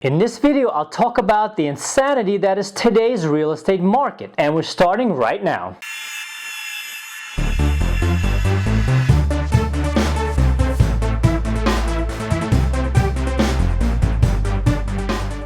In this video, I'll talk about the insanity that is today's real estate market, and we're starting right now.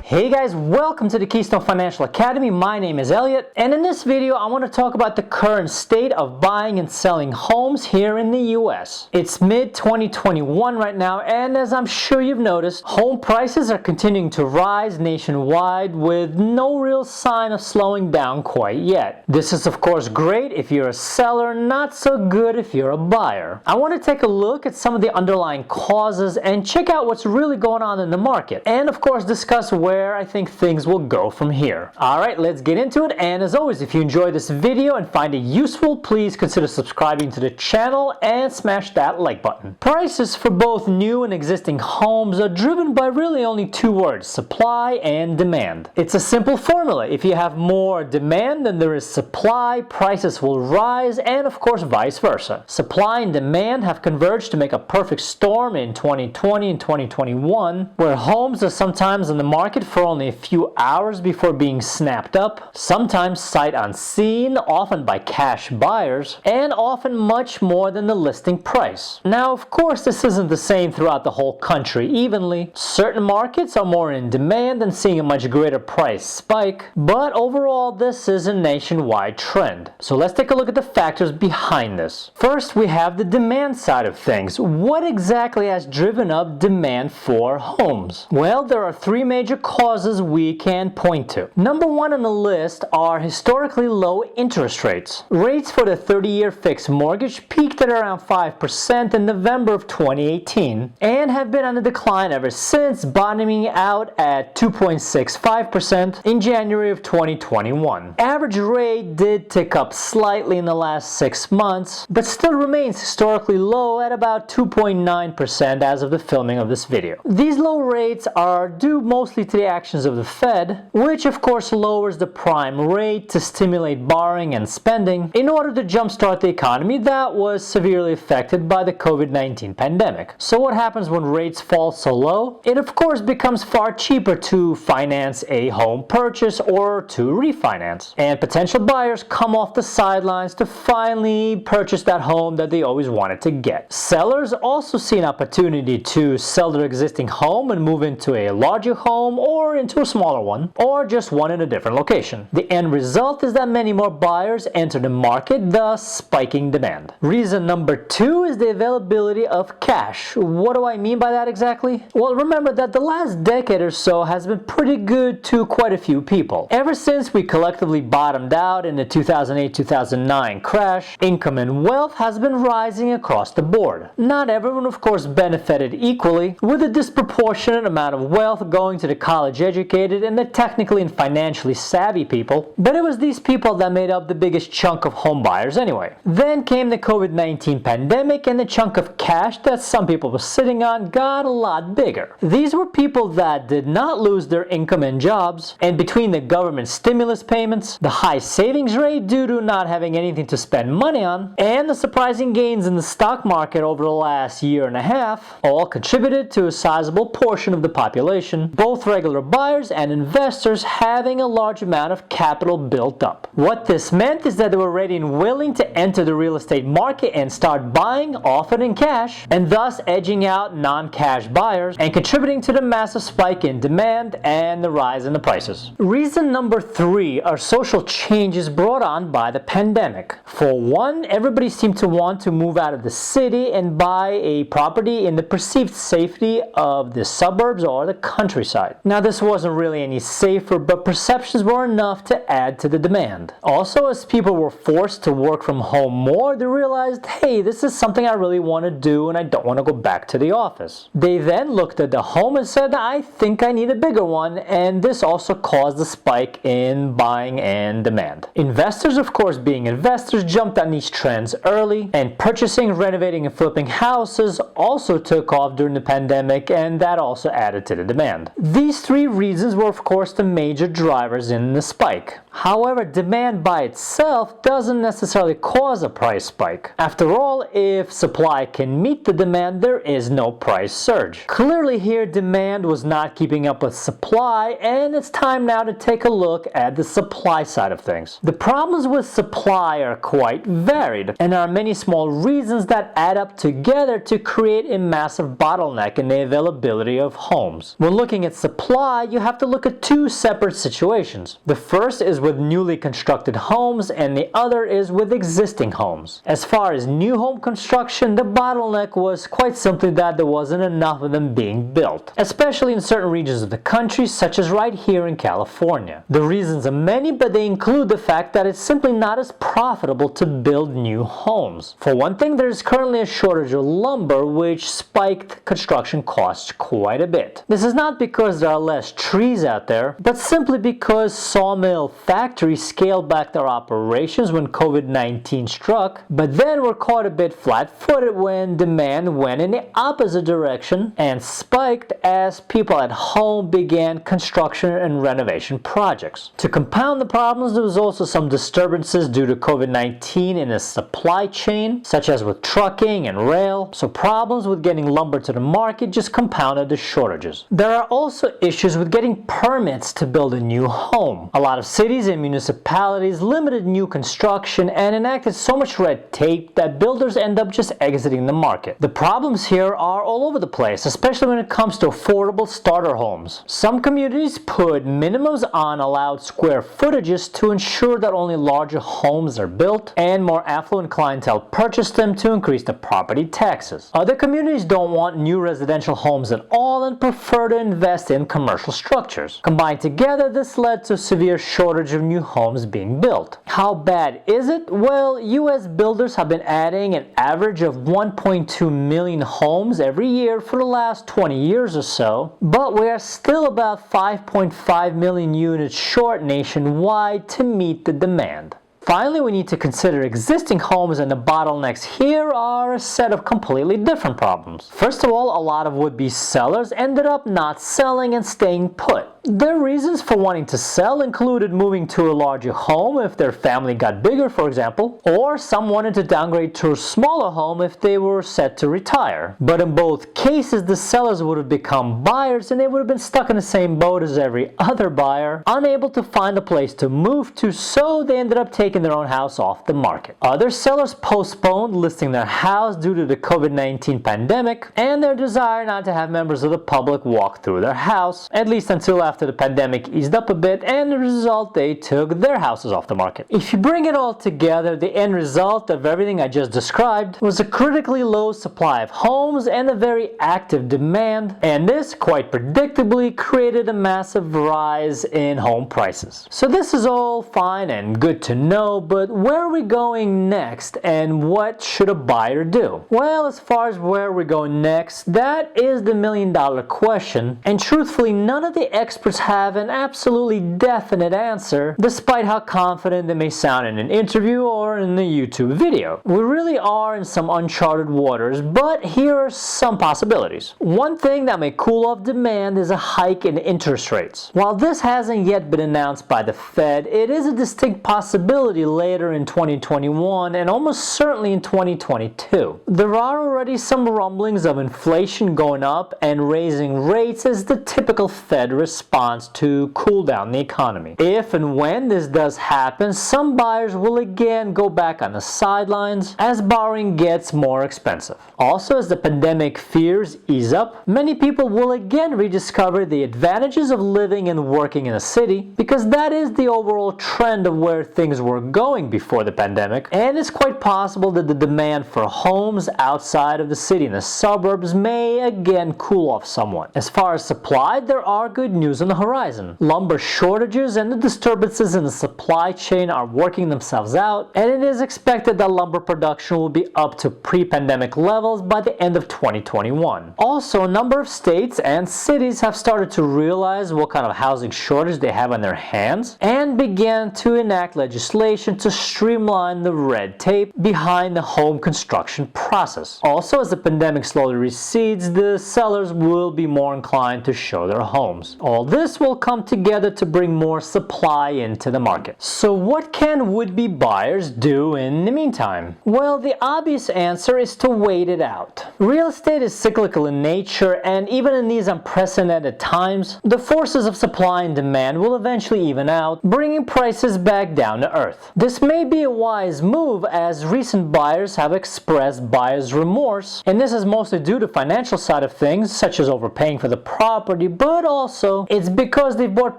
Hey guys, welcome to the Keystone Financial Academy. My name is Elliot, and in this video I want to talk about the current state of buying and selling homes here in the US. It's mid-2021 right now, and as I'm sure you've noticed, home prices are continuing to rise nationwide with no real sign of slowing down quite yet. This is of course great if you're a seller, not so good if you're a buyer. I want to take a look at some of the underlying causes and check out what's really going on in the market, and of course discuss where I think things will go from here. Alright, let's get into it, and as always, if you enjoyed this video and find it useful, please consider subscribing to the channel and smash that like button. Prices for both new and existing homes are driven by really only two words: supply and demand. It's a simple formula. If you have more demand than there is supply, prices will rise, and of course vice versa. Supply and demand have converged to make a perfect storm in 2020 and 2021, where homes are sometimes on the market for only a few hours before being snapped up, sometimes sight unseen, often by cash buyers, and often much more than the listing price. Now, of course, this isn't the same throughout the whole country evenly. Certain markets are more in demand and seeing a much greater price spike, but overall this is a nationwide trend. So let's take a look at the factors behind this. First, we have the demand side of things. What exactly has driven up demand for homes? Well, there are three major causes we can point to. Number one on the list are historically low interest rates. Rates for the 30-year fixed mortgage peaked at around 5% in November of 2018 and have been on the decline ever since, bottoming out at 2.65% in January of 2021. Average rate did tick up slightly in the last 6 months, but still remains historically low at about 2.9% as of the filming of this video. These low rates are due mostly to the actions of the Fed, which of course lowers the prime rate to stimulate borrowing and spending in order to jumpstart the economy that was severely affected by the COVID-19 pandemic. So what happens when rates fall so low? It of course becomes far cheaper to finance a home purchase or to refinance, and potential buyers come off the sidelines to finally purchase that home that they always wanted to get. Sellers also see an opportunity to sell their existing home and move into a larger home or into a smaller one, or just one in a different location. The end result is that many more buyers enter the market, thus spiking demand. Reason number two is the availability of cash. What do I mean by that exactly? Well, remember that the last decade or so has been pretty good to quite a few people. Ever since we collectively bottomed out in the 2008-2009 crash, income and wealth has been rising across the board. Not everyone, of course, benefited equally, with a disproportionate amount of wealth going to the college educated and the technically and financially savvy people, but it was these people that made up the biggest chunk of home buyers anyway. Then came the COVID-19 pandemic, and the chunk of cash that some people were sitting on got a lot bigger. These were people that did not lose their income and jobs, and between the government stimulus payments, the high savings rate due to not having anything to spend money on, and the surprising gains in the stock market over the last year and a half, all contributed to a sizable portion of the population, both regular buyers and investors, having a large amount of capital built up. What this meant is that they were ready and willing to enter the real estate market and start buying, often in cash, and thus edging out non-cash buyers and contributing to the massive spike in demand and the rise in the prices. Reason number three are social changes brought on by the pandemic. For one, everybody seemed to want to move out of the city and buy a property in the perceived safety of the suburbs or the countryside. Now, this wasn't really any safer, but perceptions were enough to add to the demand. Also, as people were forced to work from home more, they realized, hey, this is something I really want to do and I don't want to go back to the office. They then looked at the home and said, I think I need a bigger one, and this also caused a spike in buying and demand. Investors, of course, being investors, jumped on these trends early, and purchasing, renovating, and flipping houses also took off during the pandemic, and that also added to the demand. These three reasons were, of course, the major drivers in the spike. However, demand by itself doesn't necessarily cause a price spike. After all, if supply can meet the demand, there is no price surge. Clearly here, demand was not keeping up with supply, and it's time now to take a look at the supply side of things. The problems with supply are quite varied, and there are many small reasons that add up together to create a massive bottleneck in the availability of homes. When looking at supply, you have to look at two separate situations. The first is with newly constructed homes, and the other is with existing homes. As far as new home construction, the bottleneck was quite simply that there wasn't enough of them being built, especially in certain regions of the country, such as right here in California. The reasons are many, but they include the fact that it's simply not as profitable to build new homes. For one thing, there's currently a shortage of lumber, which spiked construction costs quite a bit. This is not because there are less trees out there, but simply because sawmill factories scaled back their operations when COVID-19 struck, but then were caught a bit flat-footed when demand went in the opposite direction and spiked as people at home began construction and renovation projects. To compound the problems, there was also some disturbances due to COVID-19 in the supply chain, such as with trucking and rail, so problems with getting lumber to the market just compounded the shortages. There are also issues with getting permits to build a new home. A lot of cities and municipalities limited new construction and enacted so much red tape that builders end up just exiting the market. The problems here are all over the place, especially when it comes to affordable starter homes. Some communities put minimums on allowed square footages to ensure that only larger homes are built and more affluent clientele purchase them to increase the property taxes. Other communities don't want new residential homes at all and prefer to invest in commercial structures. Combined together, this led to a severe shortage of new homes being built. How bad is it? Well, U.S. builders have been adding an average of 1.2 million homes every year for the last 20 years or so, but we are still about 5.5 million units short nationwide to meet the demand. Finally, we need to consider existing homes, and the bottlenecks here are a set of completely different problems. First of all, a lot of would-be sellers ended up not selling and staying put. Their reasons for wanting to sell included moving to a larger home if their family got bigger, for example, or some wanted to downgrade to a smaller home if they were set to retire. But in both cases, the sellers would have become buyers and they would have been stuck in the same boat as every other buyer, unable to find a place to move to, so they ended up taking their own house off the market. Other sellers postponed listing their house due to the COVID-19 pandemic and their desire not to have members of the public walk through their house, at least until after the pandemic eased up a bit, and as a result, they took their houses off the market. If you bring it all together, the end result of everything I just described was a critically low supply of homes and a very active demand, and this, quite predictably, created a massive rise in home prices. So this is all fine and good to know, but where are we going next, and what should a buyer do? Well, as far as where we're going next, that is the million-dollar question, and truthfully, none of the experts have an absolutely definite answer, despite how confident they may sound in an interview or in the YouTube video. We really are in some uncharted waters, but here are some possibilities. One thing that may cool off demand is a hike in interest rates. While this hasn't yet been announced by the Fed, it is a distinct possibility later in 2021 and almost certainly in 2022. There are already some rumblings of inflation going up, and raising rates is the typical Fed response to cool down the economy. If and when this does happen, some buyers will again go back on the sidelines as borrowing gets more expensive. Also, as the pandemic fears ease up, many people will again rediscover the advantages of living and working in a city, because that is the overall trend of where things were going before the pandemic, and it's quite possible that the demand for homes outside of the city in the suburbs may again cool off somewhat. As far as supply, there are good news on the horizon. Lumber shortages and the disturbances in the supply chain are working themselves out, and it is expected that lumber production will be up to pre-pandemic levels by the end of 2021. Also, a number of states and cities have started to realize what kind of housing shortage they have on their hands and began to enact legislation to streamline the red tape behind the home construction process. Also, as the pandemic slowly recedes, the sellers will be more inclined to show their homes. All all this will come together to bring more supply into the market. So what can would-be buyers do in the meantime? Well, the obvious answer is to wait it out. Real estate is cyclical in nature, and even in these unprecedented times, the forces of supply and demand will eventually even out, bringing prices back down to earth. This may be a wise move, as recent buyers have expressed buyer's remorse, and this is mostly due to financial side of things, such as overpaying for the property, but also it's because they bought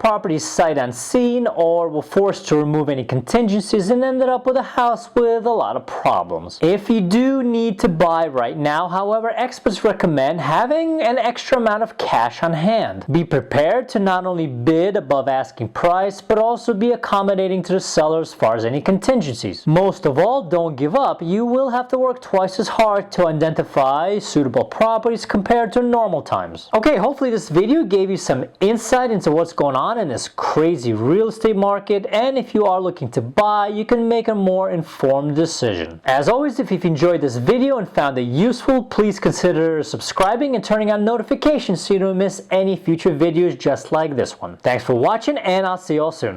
properties sight unseen or were forced to remove any contingencies and ended up with a house with a lot of problems. If you do need to buy right now, however, experts recommend having an extra amount of cash on hand. Be prepared to not only bid above asking price, but also be accommodating to the seller as far as any contingencies. Most of all, don't give up. You will have to work twice as hard to identify suitable properties compared to normal times. Okay, hopefully this video gave you some insight into what's going on in this crazy real estate market, and if you are looking to buy, you can make a more informed decision. As always, if you've enjoyed this video and found it useful, please consider subscribing and turning on notifications so you don't miss any future videos just like this one. Thanks for watching, and I'll see you all soon.